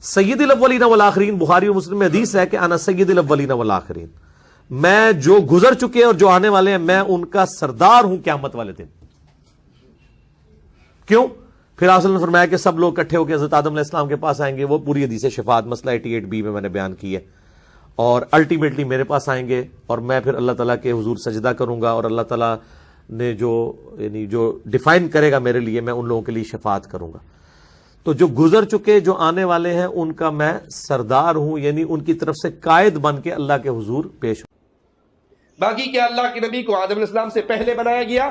سید الاولین والآخرین، بخاری و مسلم میں حدیث ہے کہ انا سید الاولین والآخرین، میں جو گزر چکے اور جو آنے والے ہیں میں ان کا سردار ہوں قیامت والے دن. کیوں؟ پھر آپ نے فرمایا کہ سب لوگ اکٹھے ہو کے حضرت آدم علیہ السلام کے پاس آئیں گے. وہ پوری حدیث شفاعت مسئلہ 88B میں نے بیان کی ہے. اور الٹیمیٹلی میرے پاس آئیں گے اور میں پھر اللہ تعالیٰ کے حضور سجدہ کروں گا، اور اللہ تعالیٰ نے جو ڈیفائن کرے گا میرے لیے، میں ان لوگوں کے لیے شفاعت کروں گا. تو جو گزر چکے جو آنے والے ہیں ان کا میں سردار ہوں، یعنی ان کی طرف سے قائد بن کے اللہ کے حضور پیش ہوں. باقی کیا اللہ کے نبی کو آدم علیہ السلام سے پہلے بنایا گیا؟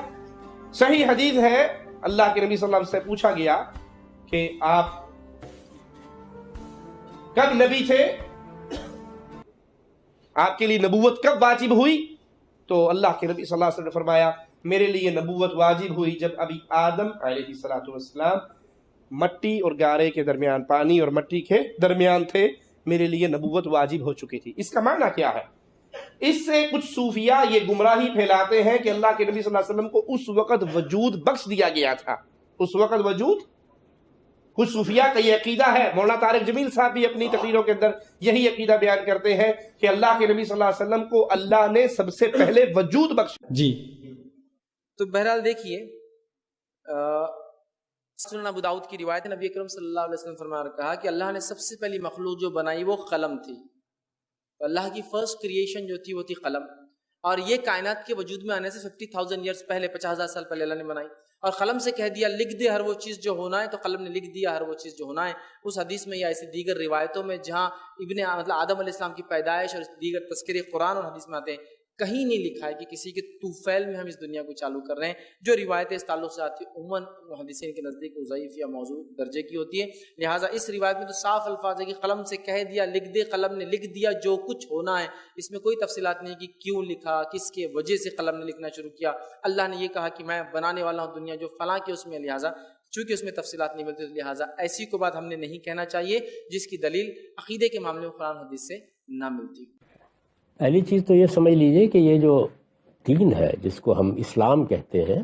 صحیح حدیث ہے، اللہ کے نبی صلی اللہ علیہ وسلم سے پوچھا گیا کہ آپ کب نبی تھے، آپ کے لیے نبوت کب واجب ہوئی؟ تو اللہ کے نبی صلی اللہ علیہ وسلم نے فرمایا میرے لیے نبوت واجب ہوئی جب ابھی آدم علیہ السلام مٹی اور گارے کے درمیان، پانی اور مٹی کے درمیان تھے، میرے لیے نبوت واجب ہو چکی تھی. اس کا معنی کیا ہے؟ اس سے کچھ صوفیاء یہ گمراہی پھیلاتے ہیں کہ اللہ کے نبی صلی اللہ علیہ وسلم کو اس وقت وجود بخش دیا گیا تھا، اس وقت وجود. کچھ صوفیاء کا یہ عقیدہ ہے، مولانا طارق جمیل صاحب بھی اپنی تقریروں کے اندر یہی عقیدہ بیان کرتے ہیں کہ اللہ کے نبی صلی اللہ علیہ وسلم کو اللہ نے سب سے پہلے وجود بخشا. جی تو بہرحال دیکھیے، سنن ابو داؤد کی روایت ہے، نبی اکرم صلی اللہ علیہ وسلم فرمایا کہا کہ اللہ نے سب سے پہلی مخلوق جو بنائی وہ قلم تھی. اللہ کی فرسٹ کریشن جو تھی وہ تھی قلم، اور یہ کائنات کے وجود میں آنے سے 50,000 ایئرز پہلے، 50,000 سال پہلے اللہ نے بنائی. اور قلم سے کہہ دیا لکھ دے ہر وہ چیز جو ہونا ہے، تو قلم نے لکھ دیا ہر وہ چیز جو ہونا ہے. اس حدیث میں یا ایسی دیگر روایتوں میں جہاں آدم علیہ السلام کی پیدائش اور دیگر تذکرے قرآن اور حدیث میں آتے ہیں، کہیں نہیں لکھا ہے کہ کسی کے طوفیل میں ہم اس دنیا کو چالو کر رہے ہیں. جو روایتیں اس تعلق سے آتی ہیں عموماً محدثین کے نزدیک ضعیف یا موضوع درجے کی ہوتی ہے. لہٰذا اس روایت میں تو صاف الفاظ ہے کہ قلم سے کہہ دیا لکھ دے، قلم نے لکھ دیا جو کچھ ہونا ہے. اس میں کوئی تفصیلات نہیں کہ کیوں لکھا، کس کے وجہ سے قلم نے لکھنا شروع کیا. اللہ نے یہ کہا کہ میں بنانے والا ہوں دنیا جو فلاں کے اس میں، لہٰذا چونکہ اس میں تفصیلات نہیں ملتی، لہٰذا ایسی کو بات ہم نے نہیں کہنا چاہیے جس کی دلیل عقیدے کے معاملے میں قرآن حدیث سے نہ ملتی. پہلی چیز تو یہ سمجھ لیجئے کہ یہ جو دین ہے جس کو ہم اسلام کہتے ہیں،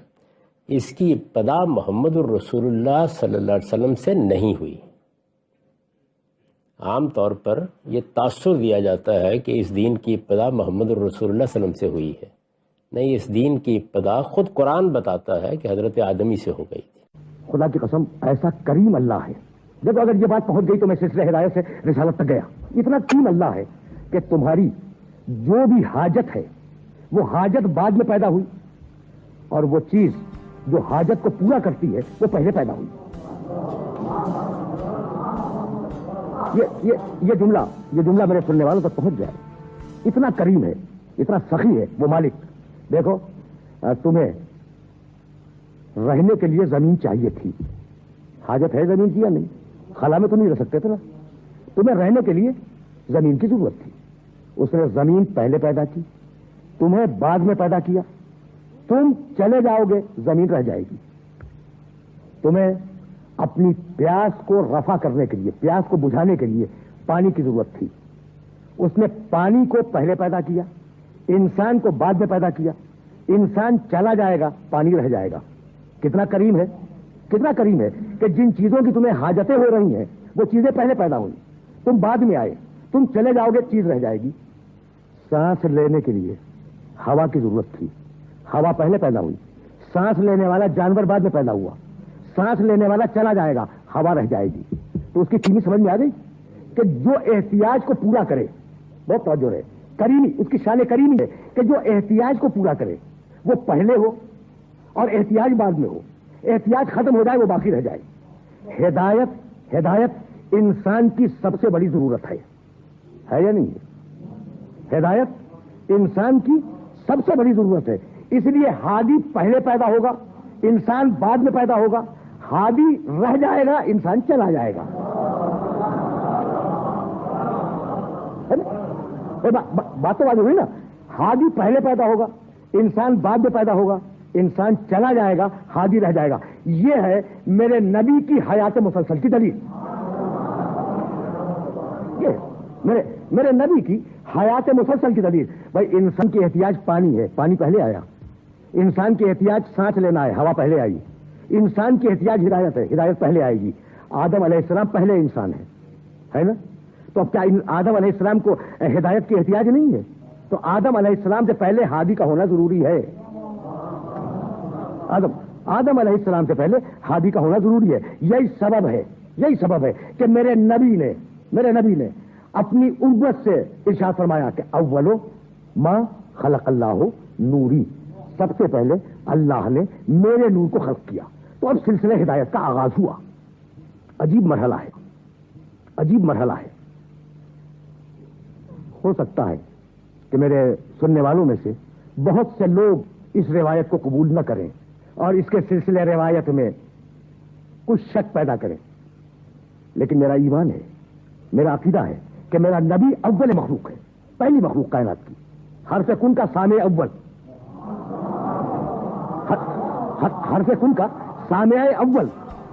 اس کی ابتدا محمد الرسول اللہ صلی اللہ علیہ وسلم سے نہیں ہوئی. عام طور پر یہ تاثر دیا جاتا ہے کہ اس دین کی ابتدا محمد الرسول اللہ صلی اللہ علیہ وسلم سے ہوئی ہے. نہیں، اس دین کی ابتدا خود قرآن بتاتا ہے کہ حضرت آدمی سے ہو گئی تھی. خدا کی قسم ایسا کریم اللہ ہے، جب اگر یہ بات پہنچ گئی تو میں سلسلہ ہدایت سے رسالت تک گیا. اتنا کریم اللہ ہے کہ تمہاری جو بھی حاجت ہے وہ حاجت بعد میں پیدا ہوئی، اور وہ چیز جو حاجت کو پورا کرتی ہے وہ پہلے پیدا ہوئی. یہ جملہ میرے سننے والوں تک پہنچ جائے. اتنا کریم ہے، اتنا سخی ہے وہ مالک. دیکھو، تمہیں رہنے کے لیے زمین چاہیے تھی، حاجت ہے زمین کی یا نہیں؟ خلا میں تو نہیں رہ سکتے تھے نا. تمہیں رہنے کے لیے زمین کی ضرورت تھی، اس نے زمین پہلے پیدا کی، تمہیں بعد میں پیدا کیا. تم چلے جاؤ گے زمین رہ جائے گی. تمہیں اپنی پیاس کو رفع کرنے کے لیے، پیاس کو بجھانے کے لیے پانی کی ضرورت تھی، اس نے پانی کو پہلے پیدا کیا، انسان کو بعد میں پیدا کیا. انسان چلا جائے گا، پانی رہ جائے گا. کتنا کریم ہے، کتنا کریم ہے کہ جن چیزوں کی تمہیں حاجتیں ہو رہی ہیں وہ چیزیں پہلے پیدا ہوئی، تم بعد میں آئے. تم چلے جاؤ گے چیز رہ جائے گی. سانس لینے کے لیے ہوا کی ضرورت تھی، ہوا پہلے پیدا ہوئی. سانس لینے والا جانور بعد میں پیدا ہوا. سانس لینے والا چلا جائے گا، ہوا رہ جائے گی. تو اس کی قیمت سمجھ میں آ گئی کہ جو احتیاج کو پورا کرے، بہت توجہ ہے، کریمی، اس کی شان کریمی ہے کہ جو احتیاج کو پورا کرے وہ پہلے ہو اور احتیاج بعد میں ہو. احتیاج ختم ہو جائے وہ باقی رہ جائے. ہدایت انسان کی سب سے بڑی ضرورت ہے یا نہیں؟ ہدایت انسان کی سب سے بڑی ضرورت ہے. اس لیے ہادی پہلے پیدا ہوگا، انسان بعد میں پیدا ہوگا. ہادی رہ جائے گا، انسان چلا جائے گا. بات تو واضح ہوئی نا. ہادی پہلے پیدا ہوگا، انسان بعد میں پیدا ہوگا. انسان چلا جائے گا، ہادی رہ جائے گا. یہ ہے میرے نبی کی حیات مسلسل کی دلیل. یہ میرے نبی کی حیات مسلسل کی دلیل. بھائی انسان کی احتیاج پانی ہے، پانی پہلے آیا. انسان کی احتیاج سانس لینا ہے، ہوا پہلے آئی. انسان کی احتیاج ہدایت ہے، ہدایت پہلے آئے گی. آدم علیہ السلام پہلے انسان ہے، ہے نا؟ تو اب کیا آدم علیہ السلام کو ہدایت کی احتیاج نہیں ہے؟ تو آدم علیہ السلام سے پہلے ہادی کا ہونا ضروری ہے. آدم علیہ السلام سے پہلے ہادی کا ہونا ضروری ہے. یہی سبب ہے کہ میرے نبی نے اپنی امت سے ارشاد فرمایا کہ اولو ما خلق اللہ نوری، سب سے پہلے اللہ نے میرے نور کو خلق کیا. تو اب سلسلہ ہدایت کا آغاز ہوا. عجیب مرحلہ ہے. ہو سکتا ہے کہ میرے سننے والوں میں سے بہت سے لوگ اس روایت کو قبول نہ کریں اور اس کے سلسلے روایت میں کچھ شک پیدا کریں، لیکن میرا ایمان ہے، میرا عقیدہ ہے کہ میرا نبی اول مخلوق ہے، پہلی مخلوق کائنات کی. حرف کن کا سامع اول، حرف کن کا سامع اول،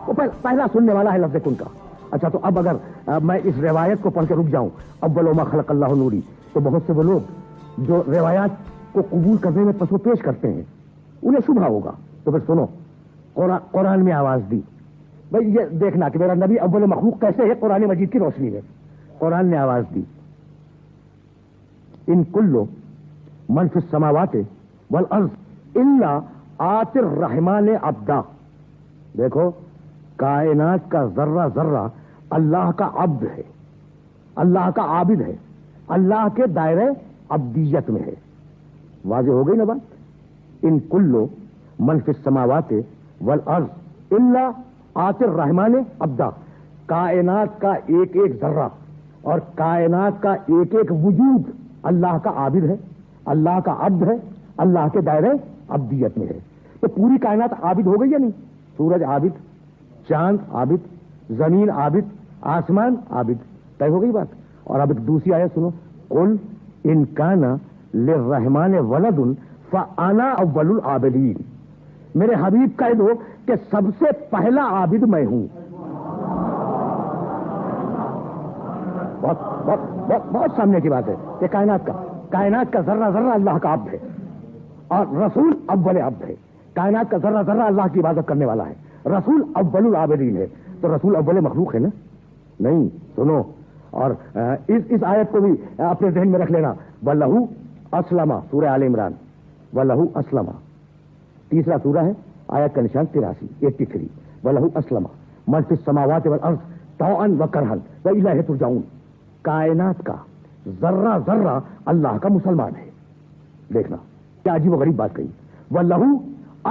وہ پہلا سننے والا ہے لفظ کن کا. اچھا، تو اب اگر میں اس روایت کو پڑھ کے رک جاؤں، اول ما خلق اللہ نوری، تو بہت سے وہ لوگ جو روایات کو قبول کرنے میں پس و پیش کرتے ہیں انہیں شبہ ہوگا. تو پھر سنو، قرآن میں آواز دی. بھائی یہ دیکھنا کہ میرا نبی اول مخلوق کیسے ہے قرآن مجید کی روشنی میں. قرآن نے آواز دی، ان کلو من فی السماوات والارض الا آتی الرحمن عبدا. دیکھو، کائنات کا ذرہ اللہ کا عبد ہے، اللہ کا عابد ہے، اللہ کے دائرے عبدیت میں ہے. واضح ہو گئی نا بات؟ ان کلو من فی السماوات والارض الا آتی الرحمن عبدا. کائنات کا ایک ایک ذرہ اور کائنات کا ایک ایک وجود اللہ کا عابد ہے، اللہ کا عبد ہے، اللہ کے دائرے عبدیت میں ہے. تو پوری کائنات عابد ہو گئی یا نہیں؟ سورج عابد، چاند عابد، زمین عابد، آسمان عابد. طے ہو گئی بات. اور اب ایک دوسری آیت سنو، قل ان کان للرحمن ولد فانا اول العابدین. میرے حبیب کہہ دو کہ سب سے پہلا عابد میں ہوں. بہت سامنے کی بات ہے کہ کائنات کا ذرہ اللہ کا عبد ہے اور رسول اول عبد ہے. کائنات کا ذرہ اللہ کی عبادت کرنے والا ہے، رسول اول العابدین ہے. تو رسول اول مخلوق ہے نا؟ نہیں. سنو، اور اس آیت کو بھی اپنے ذہن میں رکھ لینا. وَلَهُ أَسْلَمَ، سورہ آل عمران، وَلَهُ أَسْلَمَ، تیسرا سورہ ہے، آیت کا نشان 83. وَلَهُ أَسْلَمَ مَن فِي السَّمَاوَاتِ وَالْأَرْضِ طَوْعًا وَكَرْهًا وَإِلَيْهِ تُرْجَعُونَ. کائنات کا ذرہ اللہ کا مسلمان ہے. دیکھنا کیا عجیب و غریب بات کہی. وَلَهُ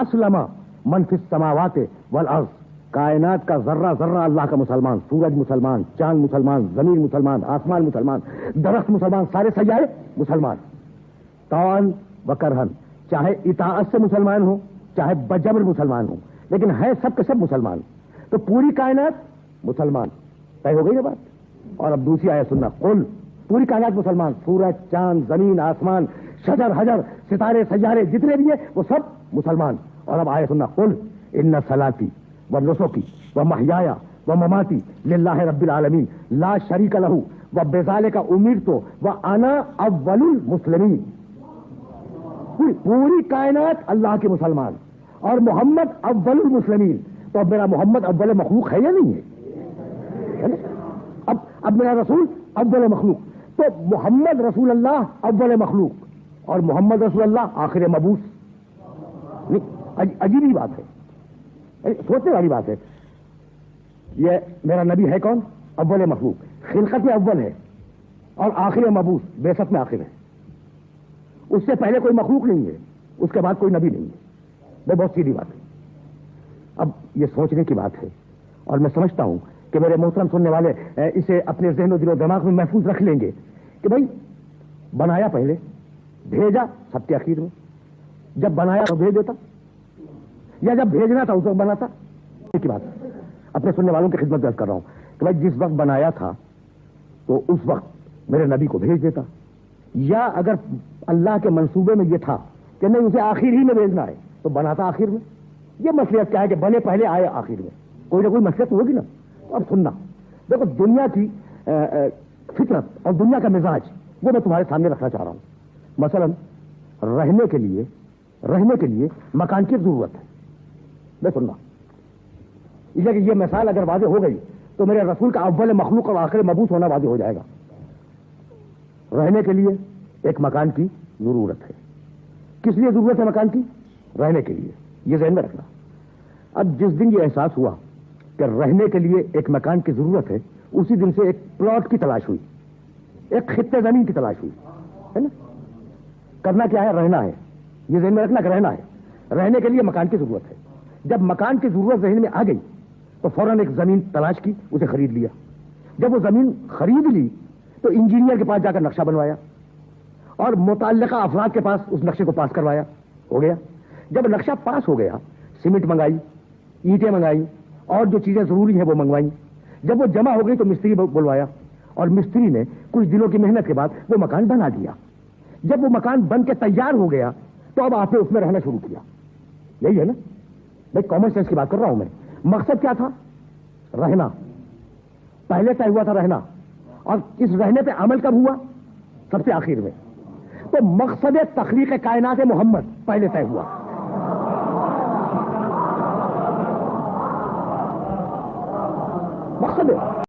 أَسْلَمَ مَن فِي السَّمَاوَاتِ وَالْأَرْضِ. کائنات کا ذرہ اللہ کا مسلمان. سورج مسلمان، چاند مسلمان، زمین مسلمان، آسمان مسلمان، درخت مسلمان، سارے سیارے مسلمان. طوعاً وکرہن، چاہے اطاعت سے مسلمان ہو چاہے بجبر مسلمان ہو، لیکن ہے سب کے سب مسلمان. تو پوری کائنات مسلمان. طے ہو گئی نا بات. اور اب دوسری آیت سننا، قل، پوری کائنات مسلمان. سورج، چاند، زمین، آسمان، شجر، حجر، ستارے، سیارے جتنے بھی ہیں وہ سب مسلمان. اور اب آیت سننا، قل ان صلاتی ونسکی ومحیایا ومماتی للہ رب العالمین لا شریک لہ وبذالک امرت وانا اول المسلمین. پوری کائنات اللہ کے مسلمان اور محمد اول المسلمین. تو اب میرا محمد اول مخلوق ہے یا نہیں ہے؟ اب میرا رسول اول مخلوق. تو محمد رسول اللہ اول مخلوق اور محمد رسول اللہ آخر مبعوث. عجیب ہی بات ہے، سوچنے والی بات ہے. یہ میرا نبی ہے کون؟ اول مخلوق، خلقت میں اول ہے اور آخر مبعوث، بعثت میں آخر ہے. اس سے پہلے کوئی مخلوق نہیں ہے، اس کے بعد کوئی نبی نہیں ہے. بہت سیدھی بات ہے. اب یہ سوچنے کی بات ہے اور میں سمجھتا ہوں کہ میرے محترم سننے والے اسے اپنے ذہن و دل و دماغ میں محفوظ رکھ لیں گے کہ بھائی بنایا پہلے، بھیجا سب کے اخیر میں. جب بنایا تو بھیج دیتا، یا جب بھیجنا تھا اس وقت بناتا. کی بات اپنے سننے والوں کی خدمت درج کر رہا ہوں کہ بھائی جس وقت بنایا تھا تو اس وقت میرے نبی کو بھیج دیتا، یا اگر اللہ کے منصوبے میں یہ تھا کہ نہیں اسے آخر ہی میں بھیجنا ہے تو بناتا آخر میں. یہ مصلحت کیا ہے کہ بنے پہلے آئے آخر میں؟ کوئی نہ کوئی مصلحت ہوگی نا. اب سننا، دیکھو دنیا کی فطرت اور دنیا کا مزاج وہ میں تمہارے سامنے رکھنا چاہ رہا ہوں. مثلا رہنے کے لیے مکان کی ضرورت ہے. میں سننا، یہ مثال اگر واضح ہو گئی تو میرے رسول کا اول مخلوق اور آخر مبعوث ہونا واضح ہو جائے گا. رہنے کے لیے ایک مکان کی ضرورت ہے. کس لیے ضرورت ہے مکان کی؟ رہنے کے لیے. یہ ذہن میں رکھنا. اب جس دن یہ احساس ہوا کہ رہنے کے لیے ایک مکان کی ضرورت ہے، اسی دن سے ایک پلاٹ کی تلاش ہوئی، ایک خطے زمین کی تلاش ہوئی، ہے نا. کرنا کیا ہے؟ رہنا ہے. یہ ذہن میں رکھنا کہ رہنا ہے. رہنے کے لیے مکان کی ضرورت ہے. جب مکان کی ضرورت ذہن میں آ گئی تو فوراً ایک زمین تلاش کی، اسے خرید لیا. جب وہ زمین خرید لی تو انجینئر کے پاس جا کر نقشہ بنوایا اور متعلقہ افراد کے پاس اس نقشے کو پاس کروایا. ہو گیا. جب نقشہ پاس ہو گیا، سیمنٹ منگائی، اینٹیں منگائی اور جو چیزیں ضروری ہیں وہ منگوائیں. جب وہ جمع ہو گئی تو مستری بلوایا اور مستری نے کچھ دنوں کی محنت کے بعد وہ مکان بنا دیا. جب وہ مکان بن کے تیار ہو گیا تو اب آپ نے اس میں رہنا شروع کیا. یہی ہے نا بھائی، کامن سینس کی بات کر رہا ہوں میں. مقصد کیا تھا؟ رہنا. پہلے طے ہوا تھا رہنا، اور اس رہنے پہ عمل کب ہوا؟ سب سے آخر میں. تو مقصد تخلیق کائنات محمد پہلے طے ہوا. مقصد ہے